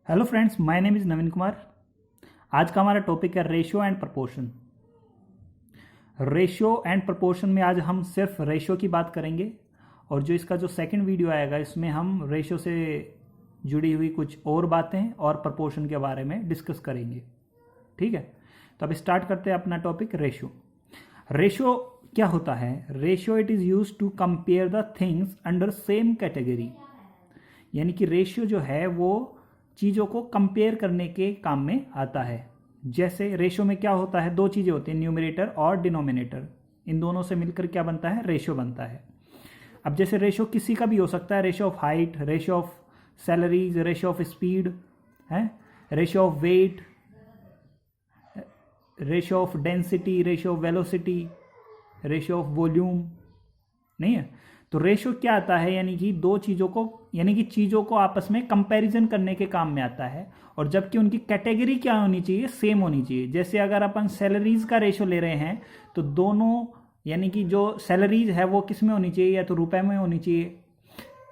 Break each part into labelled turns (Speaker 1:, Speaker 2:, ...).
Speaker 1: Hello friends, my name is Naveen Kumar. आज का हमारा टॉपिक है ratio and proportion. Ratio and proportion में आज हम सिर्फ रेशियो की बात करेंगे और जो इसका जो सेकंड वीडियो आएगा इसमें हम रेशियो से जुड़ी हुई कुछ और बातें और प्रपोर्शन के बारे में डिस्कस करेंगे। ठीक है, तो अब स्टार्ट करते हैं अपना टॉपिक रेशियो। रेशियो क्या होता है? Ratio it is use to compare the things under same category. यानी कि रेशियो जो है वो चीज़ों को कंपेयर करने के काम में आता है। जैसे रेशियो में क्या होता है, दो चीज़ें होती हैं, न्यूमरेटर और डिनोमिनेटर। इन दोनों से मिलकर क्या बनता है? रेशियो बनता है। अब जैसे रेशियो किसी का भी हो सकता है, ratio of height, ratio of salaries, ratio of speed है, ratio of weight, ratio of density, ratio of velocity, ratio of volume, नहीं है। तो रेशियो क्या आता है? यानी कि दो चीज़ों को, यानी कि चीज़ों को आपस में कंपैरिजन करने के काम में आता है। और जबकि उनकी कैटेगरी क्या होनी चाहिए? सेम होनी चाहिए। जैसे अगर अपन सैलरीज का रेशियो ले रहे हैं तो दोनों, यानी कि जो सैलरीज है वो किस में होनी चाहिए? या तो रुपए में होनी चाहिए,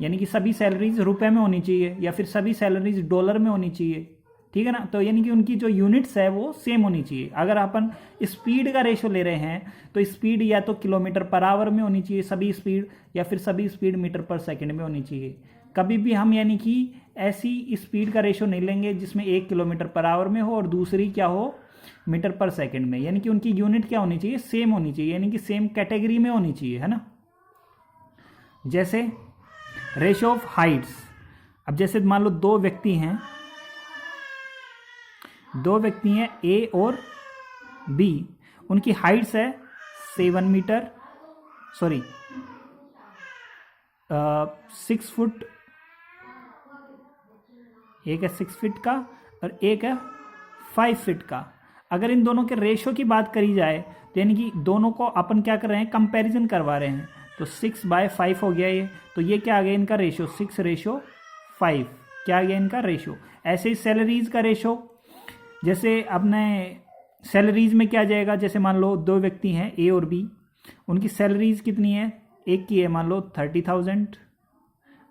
Speaker 1: यानी कि सभी सैलरीज रुपए में होनी चाहिए, या फिर सभी सैलरीज डॉलर में होनी चाहिए। ठीक है ना। तो यानी कि उनकी जो यूनिट्स है वो सेम होनी चाहिए। अगर अपन स्पीड का रेशियो ले रहे हैं तो स्पीड या तो किलोमीटर पर आवर में होनी चाहिए सभी स्पीड, या फिर सभी स्पीड मीटर पर सेकंड में होनी चाहिए। कभी भी हम यानी कि ऐसी स्पीड का रेशियो नहीं लेंगे जिसमें 1 किलोमीटर पर आवर में हो और दूसरी क्या हो? मीटर पर सेकंड में। यानी कि उनकी यूनिट क्या होनी चाहिए? सेम होनी चाहिए, यानी कि सेम कैटेगरी में होनी चाहिए, है ना। जैसे रेशियो ऑफ हाइट्स। अब जैसे मान लो दो व्यक्ति हैं ए और बी, उनकी हाइट्स है 7 मीटर, सॉरी 6 फुट, एक है 6 फीट का और एक है 5 फीट का। अगर इन दोनों के रेशियो की बात करी जाए तो यानी कि दोनों को अपन क्या कर रहे हैं? कंपैरिजन करवा रहे हैं। तो 6/5 हो गया ये, तो ये क्या आ गया इनका रेशियो? 6:5 क्या आ गया इनका रेशियो। ऐसे ही सैलरीज का रेशियो, जैसे अपने सैलरीज में क्या जाएगा? जैसे मान लो दो व्यक्ति हैं ए और बी, उनकी सैलरीज कितनी है? एक की है मान लो 30,000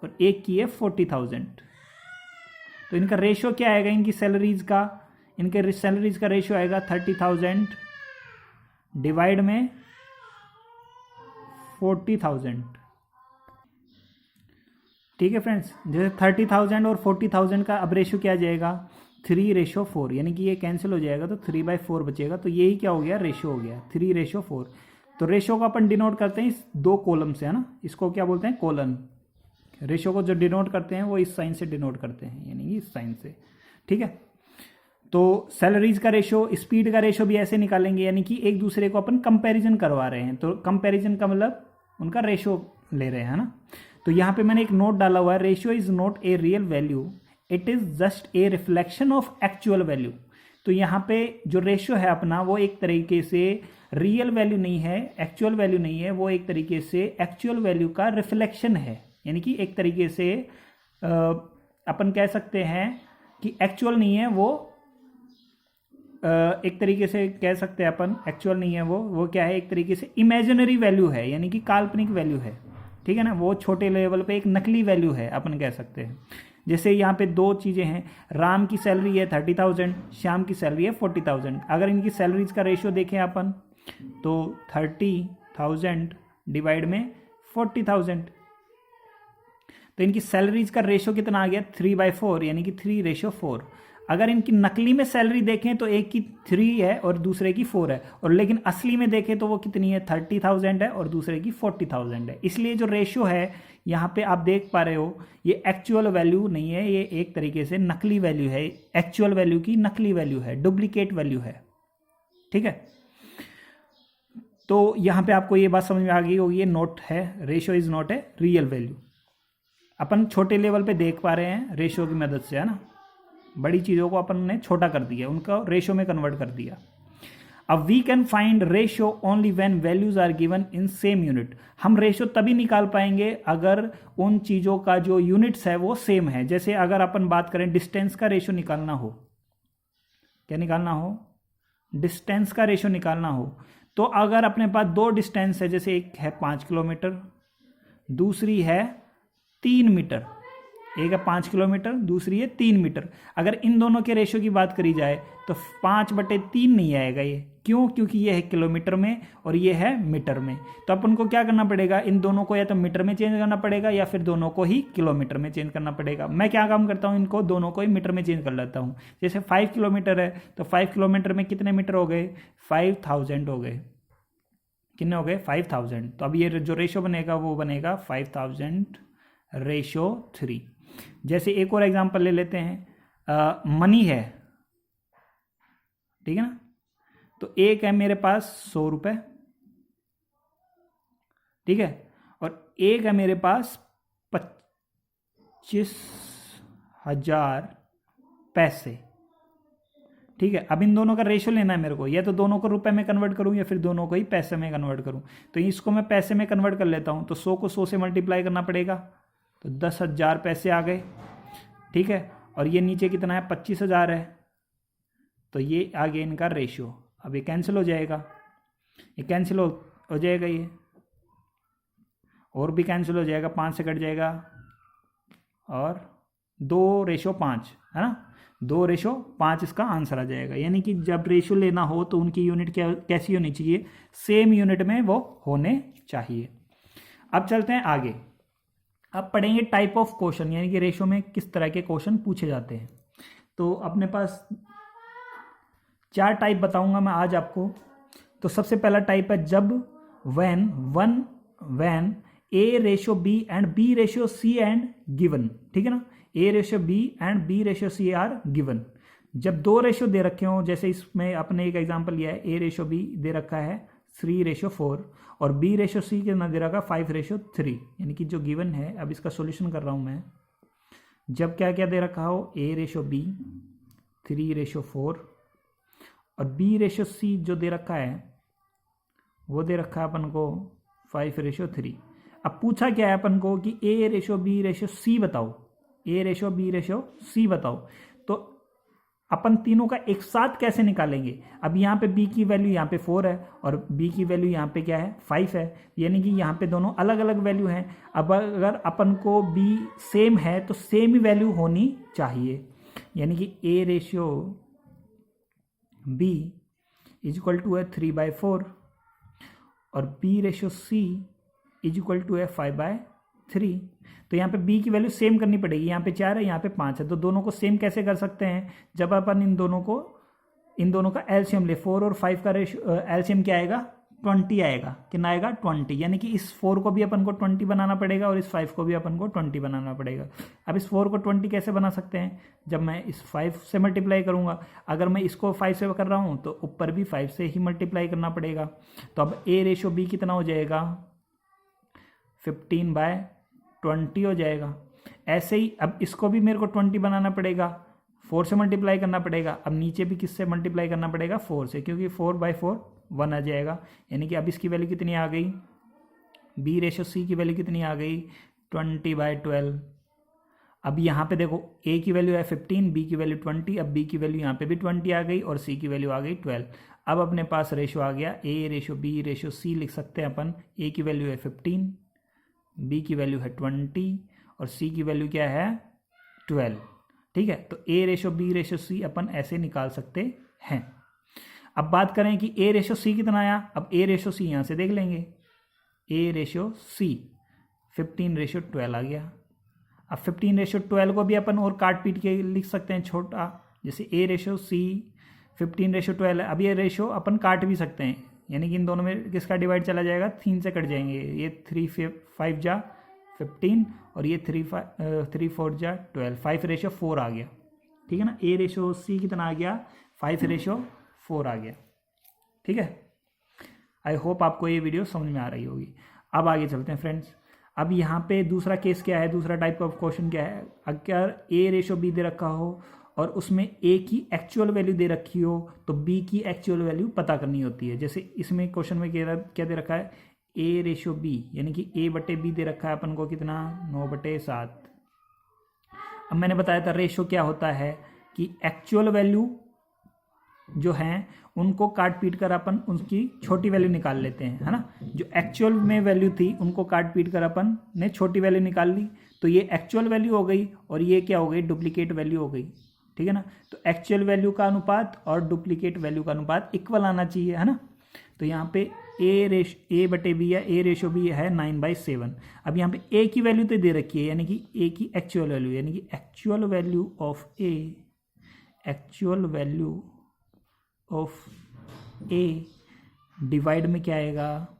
Speaker 1: और एक की है 40,000। तो इनका रेशियो क्या आएगा? इनकी सैलरीज का, इनके सैलरीज का रेशियो आएगा 30,000 डिवाइड में 40,000। ठीक है फ्रेंड्स, जैसे 30,000 और 40,000 का अब रेशियो क्या आ जाएगा? 3:4, यानी कि ये कैंसिल हो जाएगा तो 3/4 बचेगा। तो यही क्या हो गया? रेशियो हो गया 3:4। तो रेशियो को अपन डिनोट करते हैं इस दो कॉलम से, है ना। इसको क्या बोलते हैं? कॉलन। रेशियो को जो डिनोट करते हैं वो इस साइन से डिनोट करते हैं, यानी कि इस साइन से। ठीक है, तो सैलरीज का रेशियो, स्पीड का रेशियो भी ऐसे निकालेंगे, यानी कि एक दूसरे को अपन कंपैरिजन करवा रहे हैं। तो कंपैरिजन का मतलब उनका रेशियो ले रहे हैं, है ना। तो यहाँ पे मैंने एक नोट डाला हुआ है, ratio is not a real value, it is just a reflection of actual value. तो यहाँ पे जो रेशियो है अपना वो एक तरीके से रियल वैल्यू नहीं है, एक्चुअल वैल्यू नहीं है, वो एक तरीके से एक्चुअल वैल्यू का रिफ्लेक्शन है। यानी कि एक तरीके से अपन कह सकते हैं कि एक्चुअल नहीं है वो, एक तरीके से कह सकते हैं अपन एक्चुअल नहीं है वो क्या है? एक तरीके से इमेजिनरी वैल्यू है, यानी कि काल्पनिक वैल्यू है। ठीक है ना, वो छोटे लेवल पे एक नकली वैल्यू है अपन कह सकते हैं। जैसे यहाँ पे दो चीज़ें हैं, राम की सैलरी है 30,000, श्याम की सैलरी है 40,000। अगर इनकी सैलरीज का रेशियो देखें अपन तो 30,000 डिवाइड में 40,000, तो इनकी सैलरीज का रेशियो कितना आ गया? 3/4, यानी कि 3:4। अगर इनकी नकली में सैलरी देखें तो एक की 3 है और दूसरे की 4 है, और लेकिन असली में देखें तो वो कितनी है? 30,000 है और दूसरे की 40,000 है। इसलिए जो रेशियो है यहाँ पे आप देख पा रहे हो, ये एक्चुअल वैल्यू नहीं है, ये एक तरीके से नकली वैल्यू है। एक्चुअल वैल्यू की नकली वैल्यू है, डुप्लीकेट वैल्यू है। ठीक है, तो यहाँ पे आपको ये बात समझ में आ गई होगी, ये नोट है, ratio is not a real value. अपन छोटे लेवल पे देख पा रहे हैं रेशियो की मदद से, है ना। बड़ी चीज़ों को अपन ने छोटा कर दिया, उनका रेशियो में कन्वर्ट कर दिया। अब we can find ratio only when values are given in same unit. हम रेशियो तभी निकाल पाएंगे अगर उन चीज़ों का जो यूनिट्स है वो सेम है। जैसे अगर अपन बात करें डिस्टेंस का रेशियो निकालना हो, क्या निकालना हो? डिस्टेंस का रेशियो निकालना हो, तो अगर अपने पास दो डिस्टेंस है, जैसे एक है 5 किलोमीटर, दूसरी है 3 मीटर, एक है 5 किलोमीटर, दूसरी है 3 मीटर। अगर इन दोनों के रेशो की बात करी जाए तो 5/3 नहीं आएगा ये। क्यों? क्योंकि ये है किलोमीटर में और ये है मीटर में। तो अपन को क्या करना पड़ेगा, इन दोनों को या तो मीटर में चेंज करना पड़ेगा या फिर दोनों को ही किलोमीटर में चेंज करना पड़ेगा। मैं क्या काम करता हूँ, इनको दोनों को ही मीटर में चेंज कर लेता हूँ। जैसे 5 किलोमीटर है तो 5 किलोमीटर में कितने मीटर हो गए, 5000 हो गए। कितने हो गए, 5000। तो अब ये जो रेशो बनेगा वो बनेगा 5000/3। जैसे एक और एग्जांपल ले लेते हैं, मनी है, ठीक है ना। तो एक है मेरे पास 100 रुपये, ठीक है, और एक है मेरे पास 25,000 पैसे, ठीक है। अब इन दोनों का रेशो लेना है मेरे को, या तो दोनों को रुपए में कन्वर्ट करूं या फिर दोनों को ही पैसे में कन्वर्ट करूं। तो इसको मैं पैसे में कन्वर्ट कर लेता हूं, तो 100 को 100 से मल्टीप्लाई करना पड़ेगा, तो 10,000 पैसे आ गए, ठीक है। और ये नीचे कितना है, 25,000 है, तो ये आ गया इनका रेशियो। अब ये कैंसिल हो जाएगा, ये कैंसिल हो जाएगा, ये और भी कैंसिल हो जाएगा, 5 से कट जाएगा, और 2:5 है ना, 2:5 इसका आंसर आ जाएगा। यानी कि जब रेशो लेना हो तो उनकी यूनिट कैसी होनी चाहिए, सेम यूनिट में वो होने चाहिए। अब चलते हैं आगे, अब पढ़ेंगे टाइप ऑफ क्वेश्चन, यानी कि रेशो में किस तरह के क्वेश्चन पूछे जाते हैं। तो अपने पास 4 टाइप बताऊंगा मैं आज आपको। तो सबसे पहला टाइप है जब, when A/B and B/C and given, ठीक है ना। A/B and B/C are given. जब 2 रेशो दे रखे हों, जैसे इसमें अपने एक एग्जांपल लिया है, A/B दे रखा है 3:4 और B/C कितना दे रखा है 5:3, यानी कि जो गिवन है। अब इसका सॉल्यूशन कर रहा हूं मैं। जब क्या क्या दे रखा हो, A/B 3:4 और B/C जो दे रखा है वो दे रखा है अपन को 5:3। अब पूछा क्या है अपन को कि A/B/C बताओ, A/B/C बताओ। तो अपन तीनों का एक साथ कैसे निकालेंगे। अब यहाँ पे B की वैल्यू यहाँ पे 4 है और B की वैल्यू यहाँ पे क्या है 5 है, यानी कि यहाँ पे दोनों अलग अलग वैल्यू हैं। अब अगर अपन को B सेम है तो सेम ही वैल्यू होनी चाहिए, यानी कि A/B = है 3/4 और B/C = है 5/3। तो यहाँ पे B की वैल्यू सेम करनी पड़ेगी, यहाँ पे 4 है, यहाँ पे 5 है, तो दोनों को सेम कैसे कर सकते हैं, जब अपन इन दोनों का एलसीएम ले। 4 और 5 का रेशियो एलसीएम क्या आएगा, 20 आएगा। कितना आएगा, 20, यानी कि इस 4 को भी अपन को 20 बनाना पड़ेगा और इस 5 को भी अपन को 20 बनाना पड़ेगा। अब इस 4 को 20 कैसे बना सकते हैं, जब मैं इस 5 से मल्टीप्लाई करूंगा। अगर मैं इसको 5 से कर रहा हूं तो ऊपर भी 5 से ही मल्टीप्लाई करना पड़ेगा। तो अब A/B कितना हो जाएगा, 15/20 हो जाएगा। ऐसे ही अब इसको भी मेरे को 20 बनाना पड़ेगा, 4 से मल्टीप्लाई करना पड़ेगा। अब नीचे भी किससे मल्टीप्लाई करना पड़ेगा, 4 से, क्योंकि 4/4 1 आ जाएगा। यानी कि अब इसकी वैल्यू कितनी आ गई, B/C की वैल्यू कितनी आ गई, 20/12। अब यहाँ पे देखो A की वैल्यू है 15, B की वैल्यू 20, अब B की वैल्यू यहाँ पे भी 20 आ गई और C की वैल्यू आ गई 12। अब अपने पास रेशो आ गया A/B/C, लिख सकते हैं अपन। A की वैल्यू है 15, B की वैल्यू है 20 और C की वैल्यू क्या है 12, ठीक है। तो A/B/C अपन ऐसे निकाल सकते हैं। अब बात करें कि A/C कितना आया। अब A/C यहाँ से देख लेंगे, A/C 15:12 आ गया। अब 15:12 को भी अपन और काट पीट के लिख सकते हैं छोटा, जैसे A/C 15:12 है। अब ये रेशो अपन काट भी सकते हैं, यानी कि इन दोनों में किसका डिवाइड चला जाएगा, 3 से कट जाएंगे। ये 3 5 जा 15 और ये 3 4 जा 12, 5:4 आ गया, ठीक है ना। A/C कितना आ गया, 5:4 आ गया, ठीक है। आई होप आपको ये वीडियो समझ में आ रही होगी। अब आगे चलते हैं फ्रेंड्स। अब यहाँ पे दूसरा केस क्या है, दूसरा टाइप ऑफ क्वेश्चन क्या है। अगर A/B दे रखा हो और उसमें A की एक्चुअल वैल्यू दे रखी हो तो B की एक्चुअल वैल्यू पता करनी होती है। जैसे इसमें क्वेश्चन में क्या दे रखा है, A/B, यानी कि A/B दे रखा है अपन को कितना, 9/7। अब मैंने बताया था रेशो क्या होता है कि एक्चुअल वैल्यू जो हैं उनको काट पीट कर अपन उनकी छोटी वैल्यू निकाल लेते हैं, है ना। जो एक्चुअल में वैल्यू थी उनको काट पीट कर अपन ने छोटी वैल्यू निकाल ली, तो ये एक्चुअल वैल्यू हो गई और ये क्या हो गई, डुप्लीकेट वैल्यू हो गई, ठीक है ना। तो एक्चुअल वैल्यू का अनुपात और डुप्लीकेट वैल्यू का अनुपात इक्वल आना चाहिए, है ना। तो यहाँ पे ए बटे बी या ए रेशो बी है 9/7। अब यहाँ पे ए की वैल्यू तो दे रखी है, यानी कि ए की एक्चुअल वैल्यू, यानी कि actual value of A divide में क्या आएगा,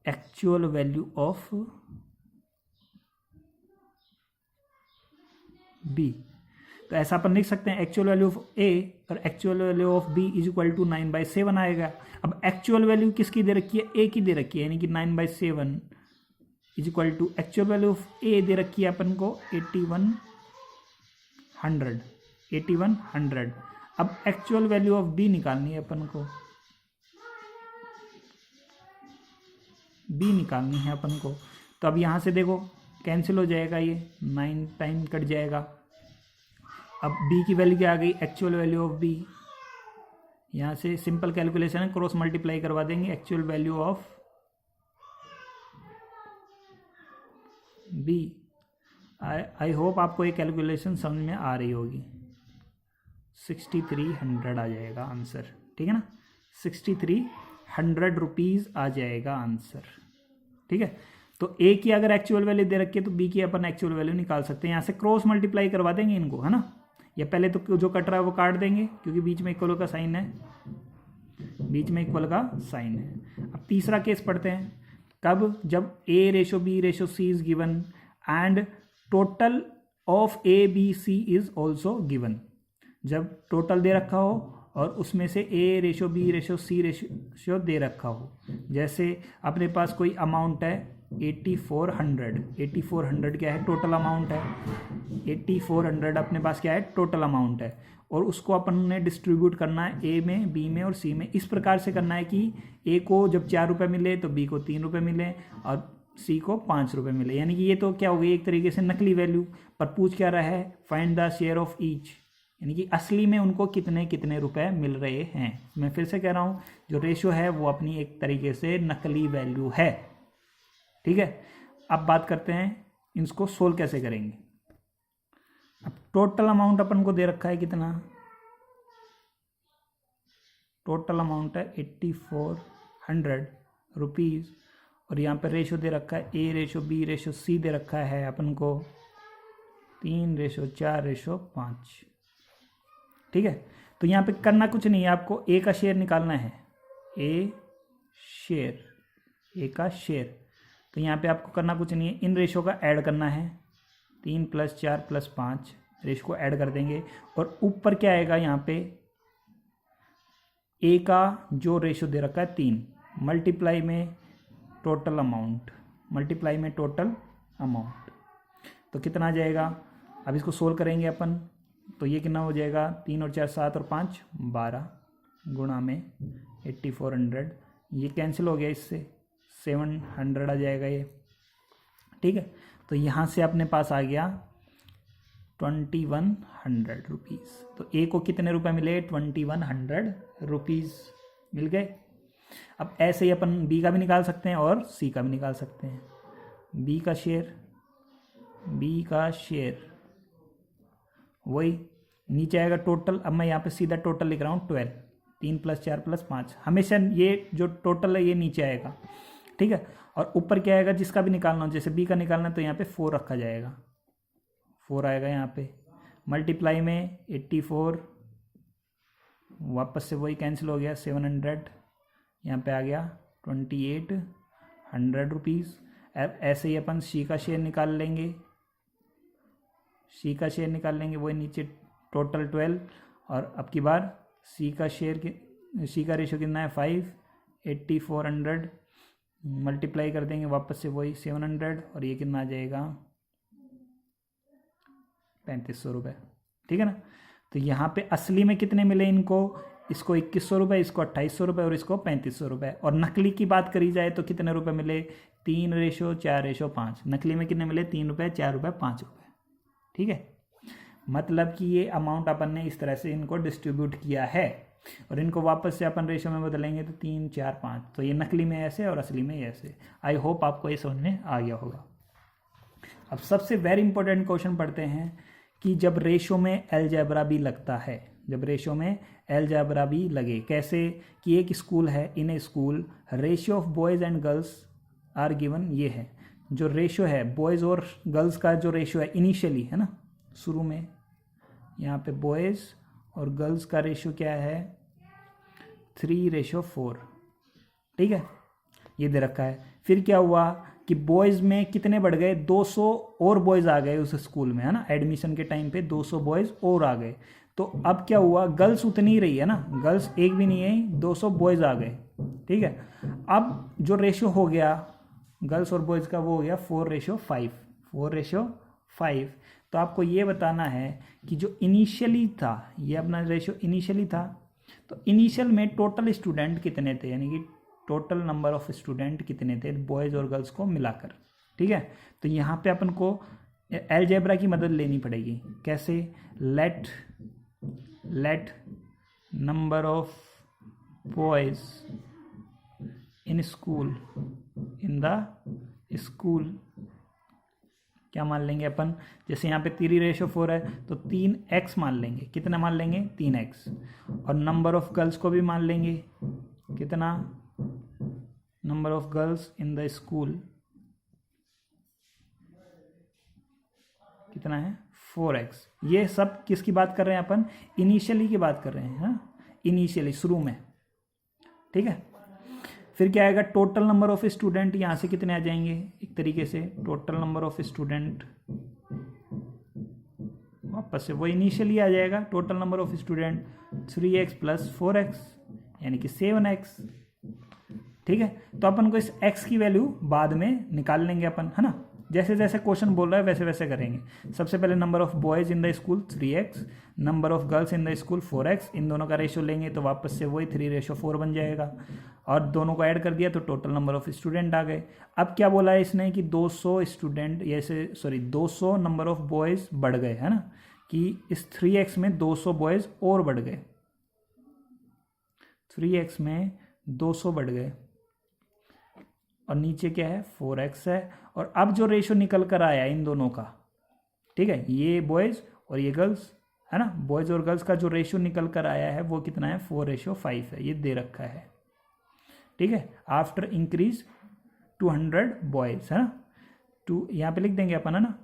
Speaker 1: एक्चुअल वैल्यू ऑफ बी। तो ऐसा अपन लिख सकते हैं, एक्चुअल वैल्यू ऑफ ए और actual value of B is equal to 9/7 आएगा। अब एक्चुअल वैल्यू किसकी दे रखी है, ए की दे रखी है, यानी कि 9/7 is equal to actual value of A दे रखी है अपन को 8100। अब एक्चुअल वैल्यू ऑफ बी निकालनी है अपन को, तो अब यहाँ से देखो कैंसिल हो जाएगा, ये 9 टाइम कट जाएगा। अब b की वैल्यू क्या आ गई, एक्चुअल वैल्यू ऑफ b, यहाँ से सिंपल कैलकुलेशन है, क्रॉस मल्टीप्लाई करवा देंगे, actual value of b। I hope आपको ये कैलकुलेशन समझ में आ रही होगी। 6300 आ जाएगा आंसर, ठीक है ना, 6300 रुपीज़ आ जाएगा आंसर, ठीक है। तो ए की अगर एक्चुअल वैल्यू दे रखी है तो बी की अपन एक्चुअल वैल्यू निकाल सकते हैं, यहाँ से क्रॉस मल्टीप्लाई करवा देंगे इनको, है ना। या पहले तो जो कट रहा है वो काट देंगे, क्योंकि बीच में इक्वल का साइन है, अब तीसरा केस पढ़ते हैं, कब, जब A ratio B ratio C is given and total of A B C is also given. जब टोटल दे रखा हो और उसमें से A ratio B ratio C ratio दे रखा हो, जैसे अपने पास कोई अमाउंट है 8400 क्या है, टोटल अमाउंट है 8400, अपने पास क्या है, टोटल अमाउंट है, और उसको अपन ने डिस्ट्रीब्यूट करना है ए में, बी में और सी में। इस प्रकार से करना है कि ए को जब 4 रुपये मिले तो बी को 3 रुपये मिले और सी को 5 रुपये मिले, यानी कि ये तो क्या हो गई, एक तरीके से नकली वैल्यू। पर पूछ क्या रहा है, find the share of each, यानी कि असली में उनको कितने कितने रुपए मिल रहे हैं। मैं फिर से कह रहा हूँ, जो रेशो है वो अपनी एक तरीके से नकली वैल्यू है, ठीक है। अब बात करते हैं इसको सोल्व कैसे करेंगे। अब टोटल अमाउंट अपन को दे रखा है कितना, टोटल अमाउंट है 8400 रुपीज़, और यहाँ पर रेशो दे रखा है ए रेशो बी रेशो सी दे रखा है अपन को 3:4:5, ठीक है। तो यहाँ पे करना कुछ नहीं है, आपको ए का शेयर निकालना है, ए का शेयर। तो यहाँ पे आपको करना कुछ नहीं है, इन रेशो का ऐड करना है, 3 + 4 + 5 रेशो को ऐड कर देंगे, और ऊपर क्या आएगा, यहाँ पे ए का जो रेशो दे रखा है 3 मल्टीप्लाई में टोटल अमाउंट, तो कितना आ जाएगा। अब इसको सोल्व करेंगे अपन, तो ये कितना हो जाएगा, 3 और 4 7 और 5 12 गुणा में 8400, ये कैंसिल हो गया, इससे 700 आ जाएगा ये, ठीक है। तो यहाँ से अपने पास आ गया 2100 रुपीज़। तो ए को कितने रुपए मिले, 2100 रुपीज़ मिल गए। अब ऐसे ही अपन बी का भी निकाल सकते हैं और सी का भी निकाल सकते हैं। बी का शेयर वही नीचे आएगा टोटल। अब मैं यहाँ पे सीधा टोटल लिख रहा हूँ 12, 3 + 4 + 5, हमेशा ये जो टोटल है ये नीचे आएगा, ठीक है। और ऊपर क्या आएगा, जिसका भी निकालना हो, जैसे बी का निकालना है तो यहाँ पे 4 रखा जाएगा, 4 आएगा यहाँ पे, मल्टीप्लाई में 84, वापस से वही कैंसिल हो गया, 700 यहाँ पे आ गया 2800 रुपीज़। ऐसे ही अपन सी का शेयर निकाल लेंगे, वही नीचे टोटल 12, और अब की बार सी का रेशो कितना है 5, 8400 मल्टीप्लाई कर देंगे, वापस से वही 700, और ये कितना आ जाएगा 3500 रुपये, ठीक है ना। तो यहाँ पे असली में कितने मिले इनको, इसको 2100 रुपये, इसको 2800 रुपये और इसको 3500 रुपये। और नकली की बात करी जाए तो कितने रुपए मिले, 3:4:5। नकली में कितने मिले, 3 रुपये, 4 रुपये, 5 रुपये, ठीक है। मतलब कि ये अमाउंट अपन ने इस तरह से इनको डिस्ट्रीब्यूट किया है, और इनको वापस से अपन रेशो में बदलेंगे तो 3 4 5, तो ये नकली में ऐसे और असली में ऐसे। आई होप आपको ये समझ में आ गया होगा। अब सबसे वेरी इंपॉर्टेंट क्वेश्चन पढ़ते हैं कि जब रेशो में अलजेब्रा भी लगता है, जब रेशो में अलजेब्रा भी लगे, कैसे कि एक स्कूल है, in a school ratio of boys and girls are given, ये है जो रेशो है बॉयज़ और गर्ल्स का जो रेशो है इनिशियली, है ना, शुरू में यहाँ पे बॉयज़ और गर्ल्स का रेशो क्या है 3:4, ठीक है, ये दे रखा है। फिर क्या हुआ कि बॉयज़ में कितने बढ़ गए, 200 और बॉयज़ आ गए उस स्कूल में, है ना, एडमिशन के टाइम पे 200 बॉयज़ और आ गए। तो अब क्या हुआ, गर्ल्स उतनी ही रही है ना, गर्ल्स एक भी नहीं है, 200 बॉयज़ आ गए, ठीक है। अब जो रेशो हो गया गर्ल्स और बॉयज़ का वो हो गया 4:5, 4:5। तो आपको ये बताना है कि जो इनिशियली था, ये अपना रेशो इनिशियली था, तो इनिशियल में टोटल स्टूडेंट कितने थे, यानी कि टोटल नंबर ऑफ स्टूडेंट कितने थे बॉयज़ और गर्ल्स को मिलाकर, ठीक है। तो यहाँ पे अपन को अलजेब्रा की मदद लेनी पड़ेगी। कैसे, let number of boys in school, in the school, क्या मान लेंगे अपन, जैसे यहाँ पे 3:4 है तो 3x मान लेंगे, कितना मान लेंगे 3x, और नंबर ऑफ गर्ल्स को भी मान लेंगे, कितना, number of girls in the school कितना है 4x। ये सब किसकी बात कर रहे हैं अपन, इनिशियली की बात कर रहे हैं, हाँ, इनिशियली शुरू में, ठीक है। फिर क्या आएगा, टोटल नंबर ऑफ स्टूडेंट, यहाँ से कितने आ जाएंगे, एक तरीके से टोटल नंबर ऑफ स्टूडेंट वापस से वो इनिशियली आ जाएगा, total number of student 3x + 4x यानी कि 7x, ठीक है। तो अपन को इस x की वैल्यू बाद में निकाल लेंगे अपन, है ना, जैसे जैसे क्वेश्चन बोल रहा है वैसे वैसे करेंगे। सबसे पहले number of boys in the school 3x, number of girls in the school 4x, इन दोनों का रेशो लेंगे तो वापस से वही 3:4 बन जाएगा, और दोनों को ऐड कर दिया तो टोटल नंबर ऑफ स्टूडेंट आ गए। अब क्या बोला है इसने कि 200 स्टूडेंट, ऐसे 200 नंबर ऑफ बॉयज़ बढ़ गए, है ना, कि इस 3x में 200 बॉयज़ और बढ़ गए, 3x में 200 बढ़ गए, और नीचे क्या है 4x है। और अब जो रेशो निकल कर आया इन दोनों का, ठीक है, ये बॉयज़ और ये गर्ल्स, है ना, बॉयज़ और गर्ल्स का जो रेशो निकल कर आया है वो कितना है 4:5 है, ये दे रखा है, ठीक है। आफ्टर इंक्रीज 200 बॉयज़, है ना, टू यहाँ पे लिख देंगे अपन, है ना,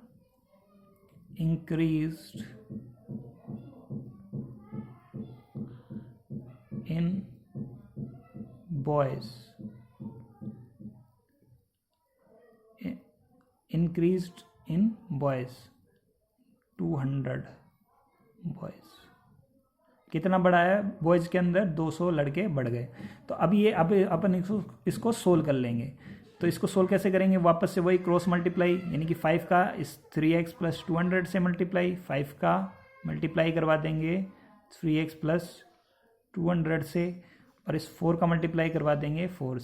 Speaker 1: increased in boys, increased in boys 200 boys, कितना बढ़ा है बॉयज़ के अंदर 200 लड़के बढ़ गए। तो अब ये अब अपन इसको सोल्व कर लेंगे। तो इसको सोल्व कैसे करेंगे, वापस से वही क्रॉस मल्टीप्लाई, यानी कि 5 का इस 3x + 200 से मल्टीप्लाई, 5 का मल्टीप्लाई करवा देंगे 3x + 200 से, और इस 4 का मल्टीप्लाई करवा देंगे 4x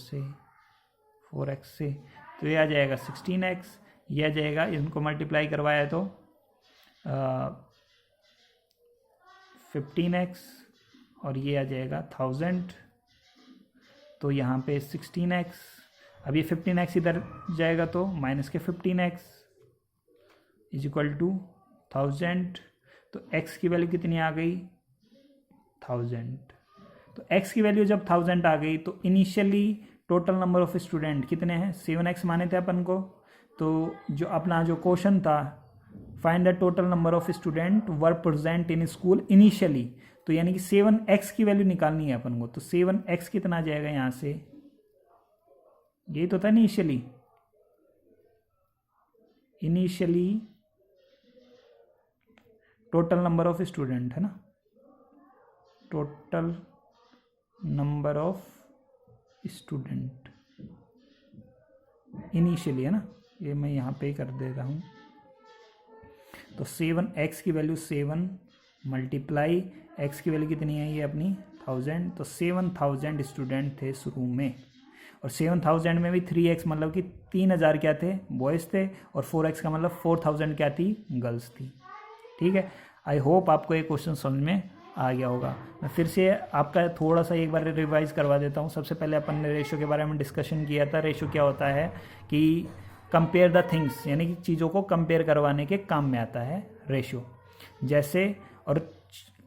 Speaker 1: से, तो ये आ जाएगा 16x, ये आ जाएगा, इनको मल्टीप्लाई करवाया तो 15x, और ये आ जाएगा 1000, तो यहाँ पे 16x, अब ये 15x इधर जाएगा तो माइनस के 15x = 1000, तो x की वैल्यू कितनी आ गई 1000। तो x की वैल्यू जब 1000 आ गई तो initially total number of student कितने हैं 7x माने थे अपन को। तो जो अपना जो क्वेश्चन था find the total number of student were present in school initially, तो यानी कि 7x की वैल्यू निकालनी है अपन को। तो 7x कितना आ जाएगा यहाँ से, यही तो था initially total number of student, है ना, total number of student initially, है ना, ये मैं यहाँ पे ही कर दे रहा हूँ। तो 7x की वैल्यू 7 मल्टीप्लाई x की वैल्यू कितनी है ये अपनी 1000, तो 7000 स्टूडेंट थे शुरू में, और 7000 में भी 3x मतलब कि 3000 क्या थे बॉयज़ थे, और 4x का मतलब 4000 क्या थी गर्ल्स थी, ठीक है। आई होप आपको ये क्वेश्चन समझ में आ गया होगा। मैं फिर से आपका थोड़ा सा एक बार रिवाइज करवा देता हूँ। सबसे पहले अपन ने रेशो के बारे में डिस्कशन किया था। रेशो क्या होता है कि कंपेयर द थिंग्स, यानी कि चीज़ों को कंपेयर करवाने के काम में आता है रेशियो। जैसे और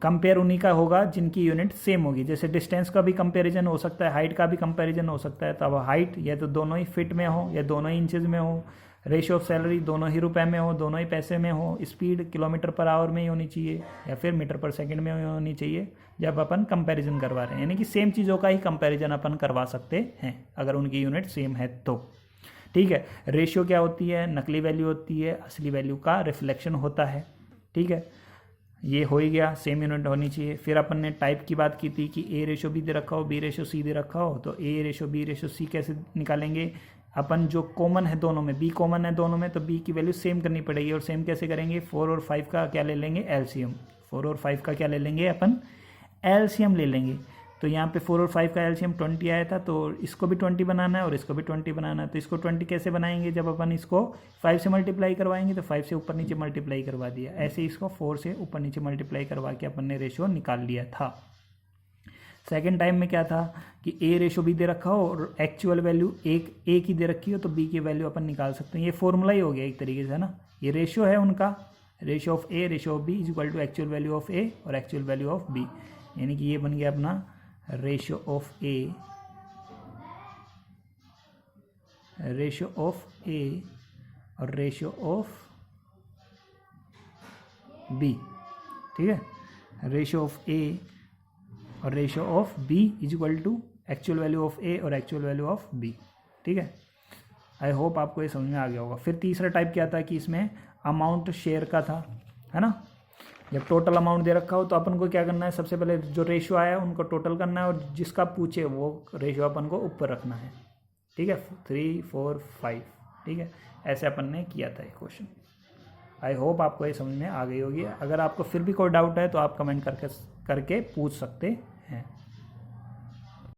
Speaker 1: कंपेयर उन्हीं का होगा जिनकी यूनिट सेम होगी। जैसे डिस्टेंस का भी कंपैरिजन हो सकता है, हाइट का भी कंपैरिजन हो सकता है। तो अब हाइट या तो दोनों ही फीट में हो या दोनों ही इंचेस में हो, रेशियो ऑफ सैलरी दोनों ही रुपए में हो, दोनों ही पैसे में हो, स्पीड किलोमीटर पर आवर में ही होनी चाहिए या फिर मीटर पर सेकंड में होनी चाहिए जब अपन कंपैरिजन करवा रहे हैं। यानी कि सेम चीज़ों का ही कंपैरिजन अपन करवा सकते हैं अगर उनकी यूनिट सेम है तो। ठीक है, रेशियो क्या होती है? नकली वैल्यू होती है, असली वैल्यू का रिफ्लेक्शन होता है। ठीक है, ये हो ही गया, सेम यूनिट होनी चाहिए। फिर अपन ने टाइप की बात की थी कि ए रेशो बी दे रखा हो, बी रेशो सी दे रखा हो, तो ए रेशो बी रेशो सी कैसे निकालेंगे? अपन जो कॉमन है दोनों में, बी कॉमन है दोनों में, तो बी की वैल्यू सेम करनी पड़ेगी। और सेम कैसे करेंगे? 4 और 5 का क्या ले लेंगे? एलसीएम। 4 और 5 का क्या ले लेंगे अपन? एलसीएम ले लेंगे। तो यहाँ पे 4 और 5 का एलसीएम 20 आया था, तो इसको भी 20 बनाना है और इसको भी 20 बनाना है। तो इसको 20 कैसे बनाएंगे? जब अपन इसको 5 से मल्टीप्लाई करवाएंगे तो 5 से ऊपर नीचे मल्टीप्लाई करवा दिया, ऐसे इसको 4 से ऊपर नीचे मल्टीप्लाई करवा के अपन ने रेशियो निकाल लिया था। सेकेंड टाइम में क्या था कि ए रेशो बी दे रखा हो और एक्चुअल वैल्यू एक ए की दे रखी हो, तो बी की वैल्यू अपन निकाल सकते हैं। ये फॉर्मूला ही हो गया एक तरीके से, है ना। ये रेशियो है उनका, ratio of A ratio of B is equal to actual value of A और एक्चुअल वैल्यू ऑफ बी। यानी कि ये बन गया अपना ratio of A, ratio of A और रेशियो ऑफ बी। ठीक है, रेशियो ऑफ ए और ratio of B is equal to actual value of A और एक्चुअल वैल्यू ऑफ बी। ठीक है, आई होप आपको ये समझ में आ गया होगा। फिर तीसरा टाइप क्या था कि इसमें अमाउंट शेयर का था, है ना। जब टोटल अमाउंट दे रखा हो तो अपन को क्या करना है? सबसे पहले जो रेशियो आया है उनको टोटल करना है और जिसका पूछे वो रेशियो अपन को ऊपर रखना है। ठीक है, 3, 4, 5। ठीक है, ऐसे अपन ने किया था ये क्वेश्चन। आई होप आपको ये समझ में आ गई होगी। अगर आपको फिर भी कोई डाउट है तो आप कमेंट करके पूछ सकते हैं।